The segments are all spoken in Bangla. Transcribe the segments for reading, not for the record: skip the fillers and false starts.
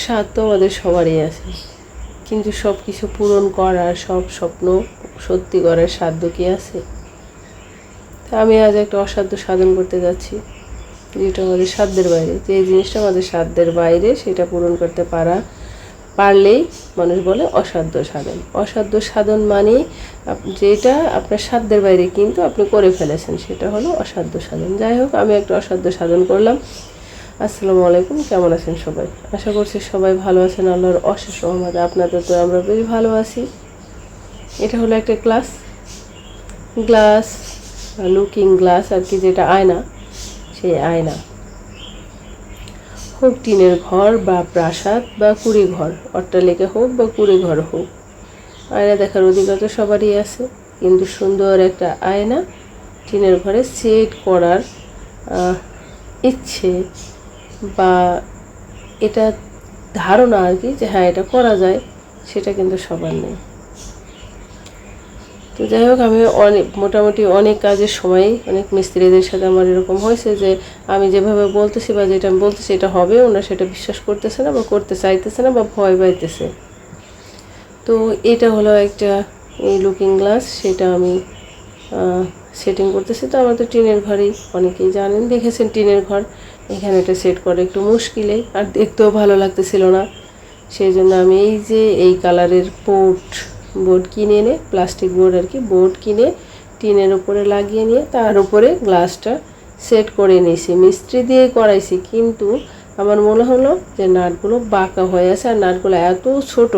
স্বাদ তো আমাদের সবারই আছে, কিন্তু সব কিছু পূরণ করার, সব স্বপ্ন সত্যি করার সাধ্য কি আছে? তা আমি আজ একটা অসাধ্য সাধন করতে যাচ্ছি, যেটা আমাদের সাধ্যের বাইরে। যে জিনিসটা আমাদের সাধ্যের বাইরে সেটা পূরণ করতে পারলেই মানুষ বলে অসাধ্য সাধন। অসাধ্য সাধন মানে যেটা আপনার সাধ্যের বাইরে কিন্তু আপনি করে ফেলেছেন, সেটা হলো অসাধ্য সাধন। যাই হোক, আমি একটা অসাধ্য সাধন করলাম। আসসালামু আলাইকুম, কেমন আছেন সবাই? আশা করছি সবাই ভালো আছেন, আল্লাহর অশেষ রহমতে। আপনাদের তো আমরা বেশ ভালো আছি। এটা হলো একটা গ্লাস লুকিং গ্লাস আর কি, যেটা আয়না। সেই আয়না হোক টিনের ঘর বা প্রাসাদ বা কুড়ি ঘর, অট্টালিকা হোক বা কুড়ি ঘর হোক, আয়না দেখার অধিকার তো সবারই আছে। কিন্তু সুন্দর একটা আয়না টিনের ঘরে সেট করার ইচ্ছে বা এটা ধারণা আর কি, যে হ্যাঁ এটা করা যায়, সেটা কিন্তু সবার নেই। তো যাই হোক, আমি মোটামুটি অনেক কাজের সময় অনেক মিস্ত্রিদের সাথে আমার এরকম হয়েছে যে আমি যেভাবে বলতেছি বা যেটা আমি বলতেছি এটা হবে, ওনারা সেটা বিশ্বাস করতেছে না বা করতে চাইতেছে না বা ভয় পাইতেছে। তো এটা হলো একটা এই লুকিং গ্লাস, সেটা আমি সেটিং করতেছি। তো আমার তো টিনের ঘরেই, অনেকেই জানেন, দেখেছেন টিনের ঘর। এখানে এটা সেট করে একটু মুশকিলে, আর দেখতেও ভালো লাগতেছিল না। সেই জন্য আমি এই যে এই কালারের বোর্ড কিনে এনে, প্লাস্টিক বোর্ড আর কি, বোর্ড কিনে টিনের উপরে লাগিয়ে নিয়ে তার উপরে গ্লাসটা সেট করে নিয়েছি। মিস্ত্রি দিয়ে করাইছি, কিন্তু আমার মনে হলো যে নাটগুলো বাঁকা হয়ে আছে, আর নাটগুলো এত ছোট।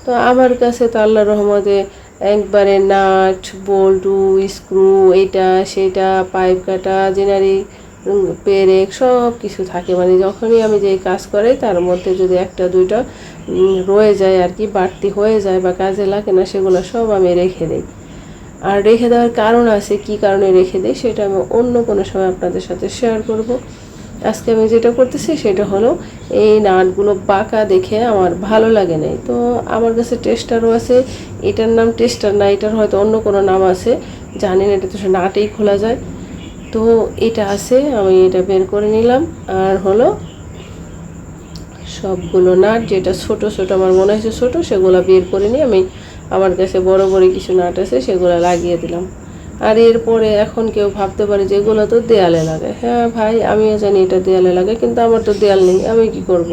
তো আমার কাছে তো আল্লাহর রহমতে একবারে নাট, বল্টু, স্ক্রু, এইটা সেটা, পাইপ কাটা, জেনারি, পেরেক সব কিছু থাকে। মানে যখনই আমি যেই কাজ করাই তার মধ্যে যদি একটা দুইটা রয়ে যায় আর কি, বাড়তি হয়ে যায় বা কাজে লাগে না, সেগুলো সব আমি রেখে দিই। আর রেখে দেওয়ার কারণ আছে, কি কারণে রেখে দিই সেটা আমি অন্য কোনো সময় আপনাদের সাথে শেয়ার করব। আজকে আমি যেটা করতেছি সেটা হলো, এই নাটগুলো বাঁকা দেখে আমার ভালো লাগে নাই। তো আমার কাছে টেস্টারও আছে, এটার নাম টেস্টার না, এটার হয়তো অন্য কোনো নাম আছে, জানেন। এটা তো নাটেই খোলা যায়। তো এটা আছে, আমি এটা বের করে নিলাম। আর হলো সবগুলো নাট যেটা ছোট ছোট আমার মনে হয়েছে ছোট, সেগুলো বের করে নিয়ে আমি, আমার কাছে বড় বড় কিছু নাট আছে, সেগুলো লাগিয়ে দিলাম। আর এরপরে এখন কেউ ভাবতে পারে যে এগুলো তো দেয়ালে লাগে। হ্যাঁ ভাই, আমিও জানি এটা দেয়ালে লাগে, কিন্তু আমার তো দেয়াল নেই, আমি কি করব?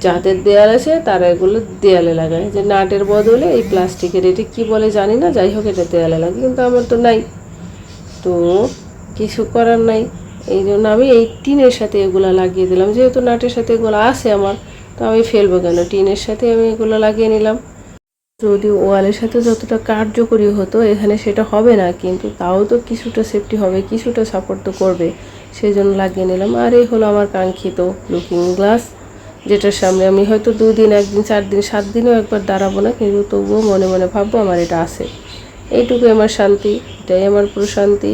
যাদের দেয়াল আছে তারা এগুলো দেয়ালে লাগায়, যে নাটের বদলে এই প্লাস্টিকের, এটা কি বলে জানি না, যাই হোক এটা দেয়ালে লাগে, কিন্তু আমার তো নাই। তো কিছু করার নাই, এই জন্য আমি এই টিনের সাথে এগুলো লাগিয়ে দিলাম। যেহেতু নাটের সাথে এগুলো আছে আমার, তো আমি ফেলবো কেন, টিনের সাথে আমি এগুলো লাগিয়ে নিলাম। যদি ওয়ালের সাথে যতটা কার্যকরী হতো, এখানে সেটা হবে না, কিন্তু তাও তো কিছুটা সেফটি হবে, কিছুটা সাপোর্ট তো করবে, সেই জন্য লাগিয়ে নিলাম। আর এই হলো আমার কাঙ্ক্ষিত লুকিং গ্লাস, যেটার সামনে আমি হয়তো 2 দিন, 1 দিন, 4 দিন, 7 দিনও একবার দাঁড়াবো না, কিন্তু তবুও মনে মনে ভাববো আমার এটা আছে। এইটুকুই আমার শান্তি, এটাই আমার প্রশান্তি।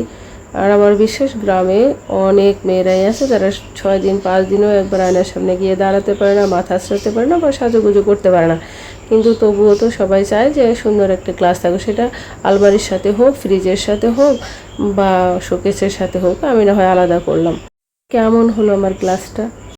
আর আমার বিশ্বাস, গ্রামে অনেক মেয়েরাই আছে যারা 6 দিন 5 দিনও একবার আয়নার সামনে গিয়ে দাঁড়াতে পারে না, মাথা আঁচড়াতে পারে না বা সাজুগুজু করতে পারে না, কিন্তু তবুও তো সবাই চায় যে সুন্দর একটা গ্লাস থাকুক। সেটা আলমারির সাথে হোক, ফ্রিজের সাথে হোক বা শোকেসের সাথে হোক, আমি না হয় আলাদা করলাম। কেমন হলো আমার গ্লাসটা?